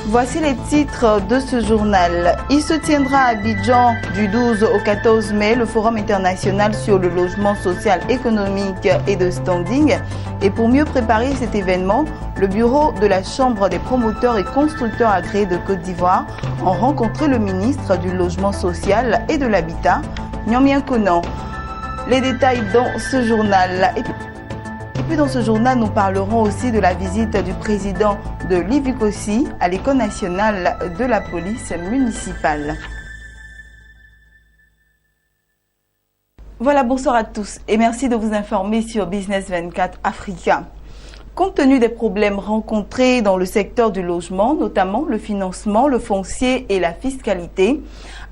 Voici les titres de ce journal. Il se tiendra à Abidjan du 12 au 14 mai le Forum international sur le logement social, économique et de standing. Et pour mieux préparer cet événement, le bureau de la Chambre des promoteurs et constructeurs agréés de Côte d'Ivoire a rencontré le ministre du Logement social et de l'Habitat, Nyamien Konan. Les détails dans ce journal. Et puis dans ce journal, nous parlerons aussi de la visite du président de l'IVUCOSI à l'École nationale de la police municipale. Voilà, bonsoir à tous et merci de vous informer sur Business 24 Africa. Compte tenu des problèmes rencontrés dans le secteur du logement, notamment le financement, le foncier et la fiscalité,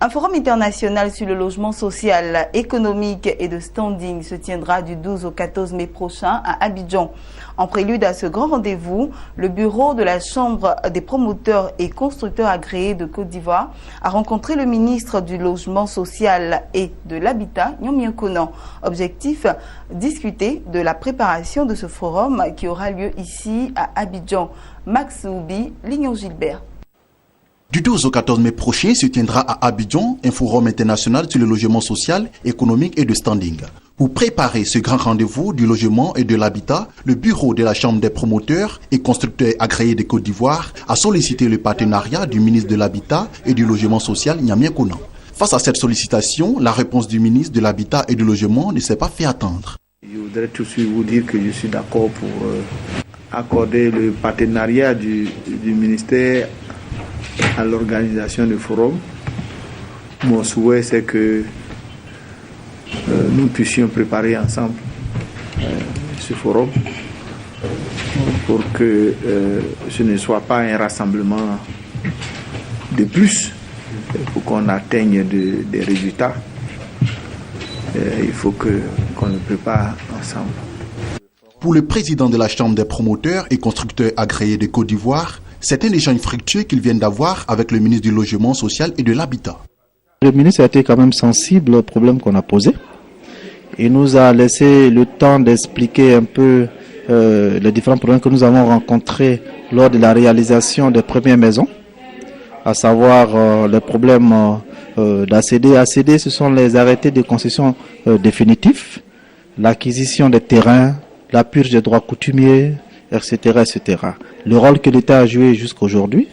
un forum international sur le logement social, économique et de standing se tiendra du 12 au 14 mai prochain à Abidjan. En prélude à ce grand rendez-vous, le bureau de la Chambre des promoteurs et constructeurs agréés de Côte d'Ivoire a rencontré le ministre du Logement social et de l'Habitat, Nyamien Konan. Objectif, discuter de la préparation de ce forum qui aura lieu ici à Abidjan. Max Oubi, Lignon Gilbert. Du 12 au 14 mai prochain se tiendra à Abidjan un forum international sur le logement social, économique et de standing. Pour préparer ce grand rendez-vous du logement et de l'habitat, le bureau de la Chambre des promoteurs et constructeurs agréés de Côte d'Ivoire a sollicité le partenariat du ministre de l'Habitat et du Logement social, Nyamien Konan. Face à cette sollicitation, la réponse du ministre de l'Habitat et du Logement ne s'est pas fait attendre. Je voudrais tout de suite vous dire que je suis d'accord pour accorder le partenariat du ministère à l'organisation du forum. Mon souhait, c'est que nous puissions préparer ensemble ce forum pour que ce ne soit pas un rassemblement de plus. Pour qu'on atteigne des résultats, il faut qu'on le prépare ensemble. Pour le président de la Chambre des promoteurs et constructeurs agréés de Côte d'Ivoire, c'est un échange fructueux qu'ils viennent d'avoir avec le ministre du Logement social et de l'Habitat. Le ministre a été quand même sensible au problème qu'on a posé. Il nous a laissé le temps d'expliquer un peu les différents problèmes que nous avons rencontrés lors de la réalisation des premières maisons, à savoir les problèmes d'ACD. ACD, ce sont les arrêtés de concession définitifs, l'acquisition des terrains, la purge des droits coutumiers, etc., etc. Le rôle que l'État a joué jusqu'aujourd'hui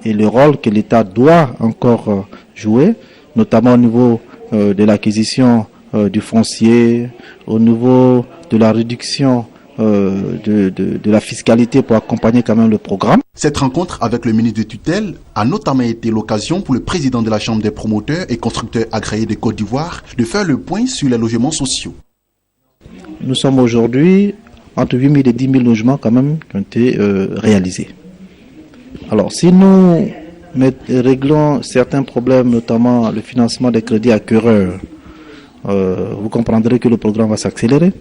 et le rôle que l'État doit encore jouer, notamment au niveau de l'acquisition du foncier, au niveau de la réduction de la fiscalité pour accompagner quand même le programme. Cette rencontre avec le ministre de tutelle a notamment été l'occasion pour le président de la Chambre des promoteurs et constructeurs agréés de Côte d'Ivoire de faire le point sur les logements sociaux. Nous sommes aujourd'hui entre 8 000 et 10 000 logements quand même qui ont été réalisés. Alors si nous réglons certains problèmes, notamment le financement des crédits acquéreurs, vous comprendrez que le programme va s'accélérer.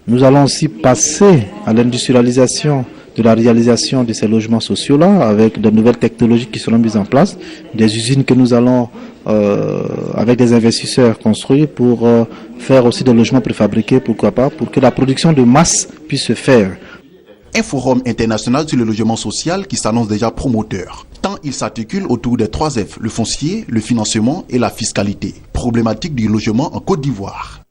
Nous allons aussi passer à l'industrialisation de la réalisation de ces logements sociaux-là avec de nouvelles technologies qui seront mises en place, des usines que nous allons, avec des investisseurs, construire pour faire aussi des logements préfabriqués, pourquoi pas, pour que la production de masse puisse se faire. Un forum international sur le logement social qui s'annonce déjà promoteur, tant il s'articule autour des 3 F, le foncier, le financement et la fiscalité, problématique du logement en Côte d'Ivoire.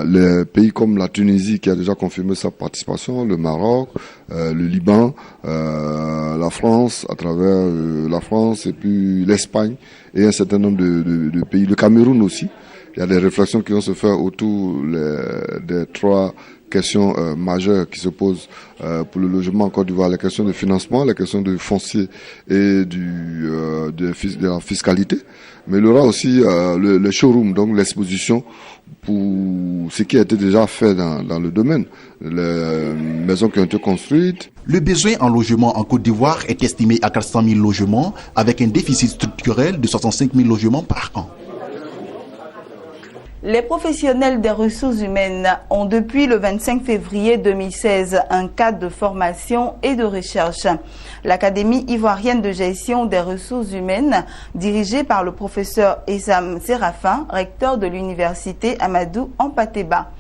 Les pays comme la Tunisie qui a déjà confirmé sa participation, le Maroc, le Liban, la France, à travers la France et puis l'Espagne et un certain nombre de pays, le Cameroun aussi. Il y a des réflexions qui vont se faire autour des 3 questions majeures qui se posent pour le logement en Côte d'Ivoire, la question de financement, la question de foncier et de la fiscalité. Mais il y aura aussi le showroom, donc l'exposition pour ce qui a été déjà fait dans le domaine, les maisons qui ont été construites. Le besoin en logement en Côte d'Ivoire est estimé à 400 000 logements avec un déficit structurel de 65 000 logements par an. Les professionnels des ressources humaines ont depuis le 25 février 2016 un cadre de formation et de recherche. L'Académie ivoirienne de gestion des ressources humaines, dirigée par le professeur Essam Séraphin, recteur de l'université Amadou Hampâté-Bâ.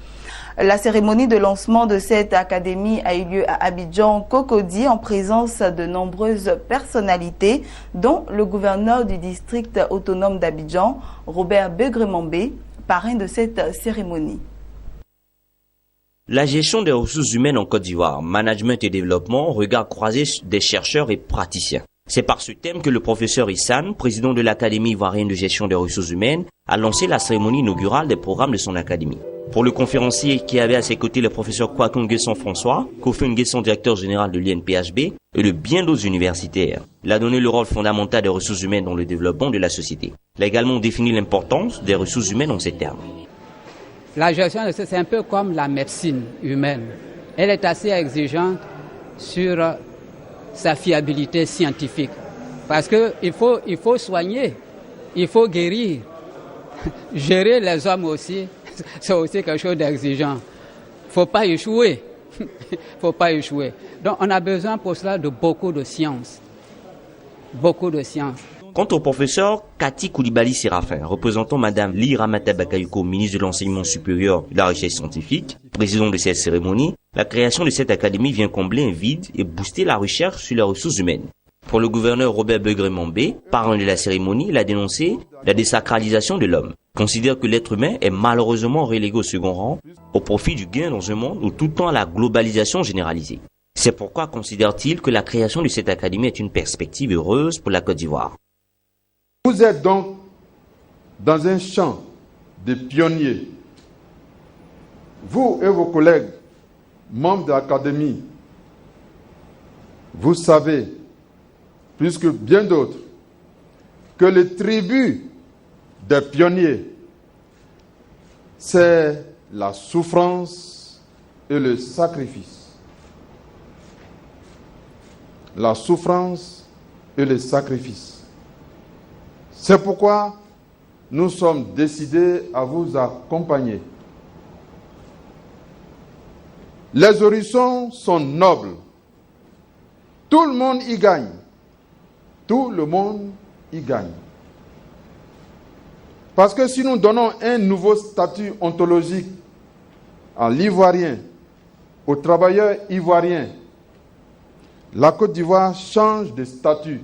La cérémonie de lancement de cette académie a eu lieu à Abidjan, Cocody, en présence de nombreuses personnalités, dont le gouverneur du district autonome d'Abidjan, Robert Begremambé, parrain de cette cérémonie. La gestion des ressources humaines en Côte d'Ivoire, management et développement, regard croisé des chercheurs et praticiens. C'est par ce thème que le professeur Issane, président de l'Académie ivoirienne de gestion des ressources humaines, a lancé la cérémonie inaugurale des programmes de son académie. Pour le conférencier qui avait à ses côtés le professeur Kwaku Nguesson François, Kofi Nguesson, directeur général de l'INPHB, et de bien d'autres universitaires, il a donné le rôle fondamental des ressources humaines dans le développement de la société. Il a également défini l'importance des ressources humaines en ces termes. La gestion, c'est un peu comme la médecine humaine. Elle est assez exigeante sur sa fiabilité scientifique. Parce qu'il faut soigner, il faut guérir. Gérer les hommes aussi, c'est aussi quelque chose d'exigeant. Il ne faut pas échouer. Faut pas échouer. Donc on a besoin pour cela de beaucoup de science. Beaucoup de science. Quant au professeur Kati Koulibaly Séraphin, représentant Madame Ly Ramata Bakayoko, ministre de l'Enseignement supérieur et de la Recherche scientifique, président de cette cérémonie, la création de cette académie vient combler un vide et booster la recherche sur les ressources humaines. Pour le gouverneur Robert Begremambé, parrain de la cérémonie, il a dénoncé la désacralisation de l'homme. Il considère que l'être humain est malheureusement relégué au second rang au profit du gain dans un monde où tout tend à la globalisation généralisée. C'est pourquoi considère-t-il que la création de cette académie est une perspective heureuse pour la Côte d'Ivoire. Vous êtes donc dans un champ de pionniers. Vous et vos collègues, membres de l'académie, vous savez, plus que bien d'autres, que le tribut des pionniers, c'est la souffrance et le sacrifice. La souffrance et le sacrifice. C'est pourquoi nous sommes décidés à vous accompagner. Les horizons sont nobles. Tout le monde y gagne. Tout le monde y gagne. Parce que si nous donnons un nouveau statut ontologique à l'Ivoirien, aux travailleurs ivoiriens, la Côte d'Ivoire change de statut.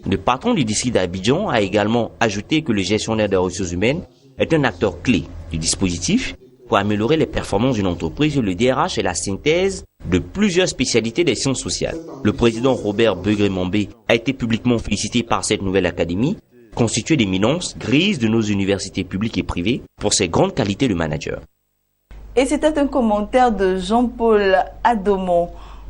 Le patron du district d'Abidjan a également ajouté que le gestionnaire des ressources humaines est un acteur clé du dispositif pour améliorer les performances d'une entreprise. Le DRH est la synthèse de plusieurs spécialités des sciences sociales. Le président Robert Begremambé a été publiquement félicité par cette nouvelle académie, constituée d'éminences grises de nos universités publiques et privées pour ses grandes qualités de manager. Et c'était un commentaire de Jean-Paul Adomon.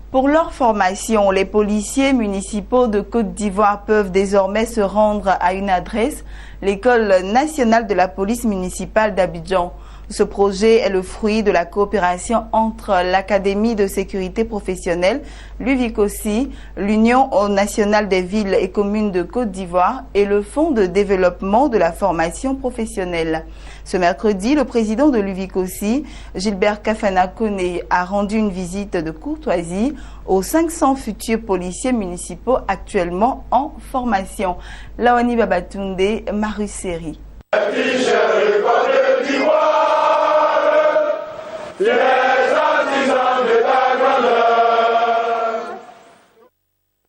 Pour leur formation, les policiers municipaux de Côte d'Ivoire peuvent désormais se rendre à une adresse, l'École nationale de la police municipale d'Abidjan. Ce projet est le fruit de la coopération entre l'Académie de sécurité professionnelle, l'UVICOSI, l'Union nationale des villes et communes de Côte d'Ivoire et le Fonds de développement de la formation professionnelle. Ce mercredi, le président de l'UVICOSI, Gilbert Kafana Koné, a rendu une visite de courtoisie aux 500 futurs policiers municipaux actuellement en formation. Laoni Babatunde, Maruseri.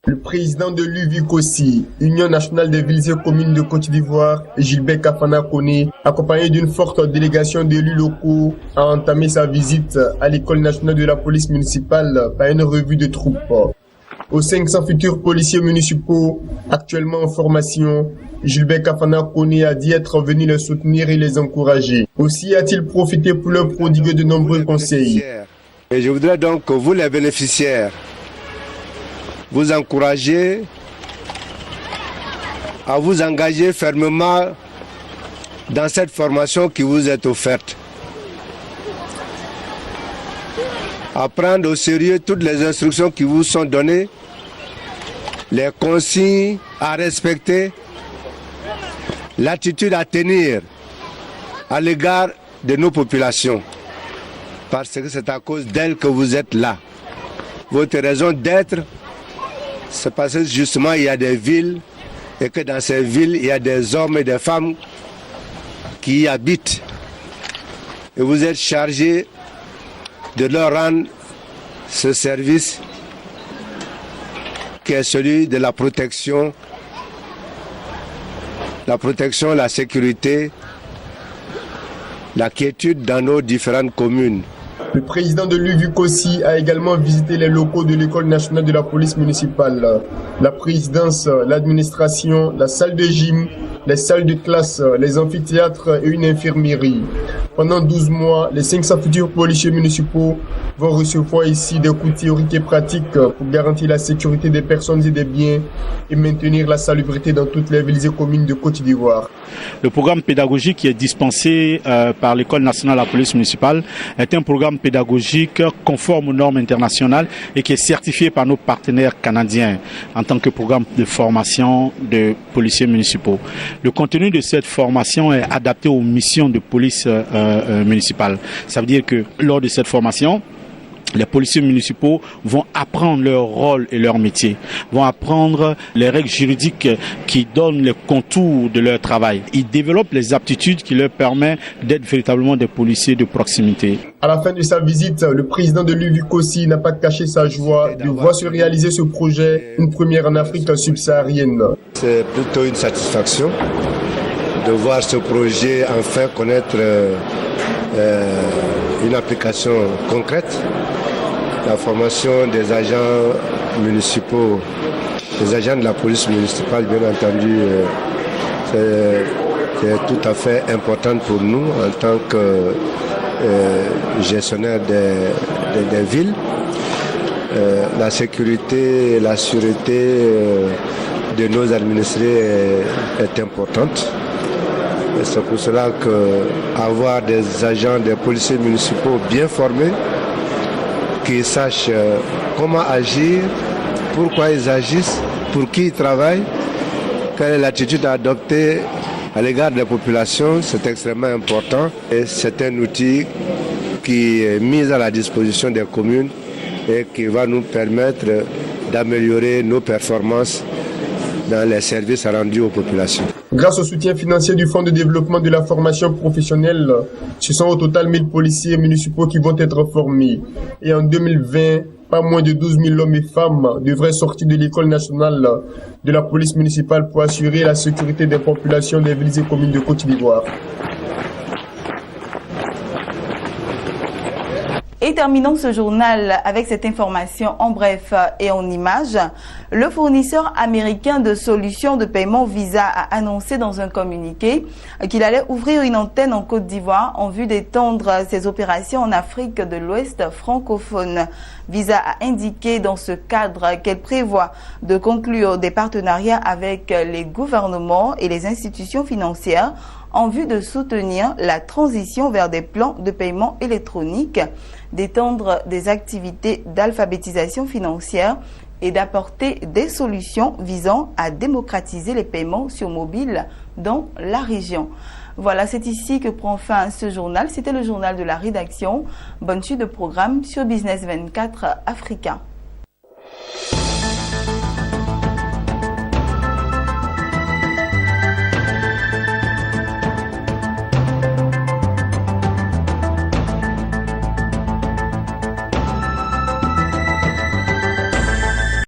Le président de l'UVICOSI, Union nationale des villes et communes de Côte d'Ivoire, Gilbert Kafana Koné, accompagné d'une forte délégation d'élus locaux, a entamé sa visite à l'École nationale de la police municipale par une revue de troupes. Aux 500 futurs policiers municipaux actuellement en formation, Gilbert Kafana Koné a dit être venu les soutenir et les encourager. Aussi a-t-il profité pour leur prodiguer de nombreux conseils. Et je voudrais donc que vous, les bénéficiaires, vous encourager à vous engager fermement dans cette formation qui vous est offerte. À prendre au sérieux toutes les instructions qui vous sont données, les consignes à respecter, l'attitude à tenir à l'égard de nos populations. Parce que c'est à cause d'elles que vous êtes là. Votre raison d'être, c'est parce que justement il y a des villes et que dans ces villes il y a des hommes et des femmes qui y habitent. Et vous êtes chargés de leur rendre ce service qui est celui de la protection, la sécurité, la quiétude dans nos différentes communes. Le président de l'UVICOSI a également visité les locaux de l'École nationale de la police municipale, la présidence, l'administration, la salle de gym, les salles de classe, les amphithéâtres et une infirmerie. Pendant 12 mois, les 500 futurs policiers municipaux vont recevoir ici des cours théoriques et pratiques pour garantir la sécurité des personnes et des biens et maintenir la salubrité dans toutes les villes et communes de Côte d'Ivoire. Le programme pédagogique qui est dispensé par l'École nationale de la police municipale est un programme pédagogique conforme aux normes internationales et qui est certifié par nos partenaires canadiens en tant que programme de formation de policiers municipaux. Le contenu de cette formation est adapté aux missions de police municipale. Ça veut dire que lors de cette formation, les policiers municipaux vont apprendre leur rôle et leur métier, vont apprendre les règles juridiques qui donnent les contours de leur travail. Ils développent les aptitudes qui leur permettent d'être véritablement des policiers de proximité. À la fin de sa visite, le président de l'UVICOSI n'a pas caché sa joie de voir se réaliser ce projet, une première en Afrique subsaharienne. C'est plutôt une satisfaction de voir ce projet enfin connaître une application concrète. La formation des agents municipaux, des agents de la police municipale, bien entendu, c'est tout à fait important pour nous en tant que gestionnaire des villes. La sécurité, la sûreté de nos administrés est importante. C'est pour cela qu'avoir des agents, des policiers municipaux bien formés, qui sachent comment agir, pourquoi ils agissent, pour qui ils travaillent, quelle est l'attitude à adopter à l'égard des populations, c'est extrêmement important. Et c'est un outil qui est mis à la disposition des communes et qui va nous permettre d'améliorer nos performances dans les services rendus aux populations. Grâce au soutien financier du Fonds de développement de la formation professionnelle, ce sont au total 1000 policiers municipaux qui vont être formés. Et en 2020, pas moins de 12 000 hommes et femmes devraient sortir de l'École nationale de la police municipale pour assurer la sécurité des populations des villes et communes de Côte d'Ivoire. Et terminons ce journal avec cette information en bref et en images. Le fournisseur américain de solutions de paiement Visa a annoncé dans un communiqué qu'il allait ouvrir une antenne en Côte d'Ivoire en vue d'étendre ses opérations en Afrique de l'Ouest francophone. Visa a indiqué dans ce cadre qu'elle prévoit de conclure des partenariats avec les gouvernements et les institutions financières en vue de soutenir la transition vers des plans de paiement électronique, d'étendre des activités d'alphabétisation financière et d'apporter des solutions visant à démocratiser les paiements sur mobile dans la région. Voilà, c'est ici que prend fin ce journal. C'était le journal de la rédaction. Bonne suite de programme sur Business 24 Africa.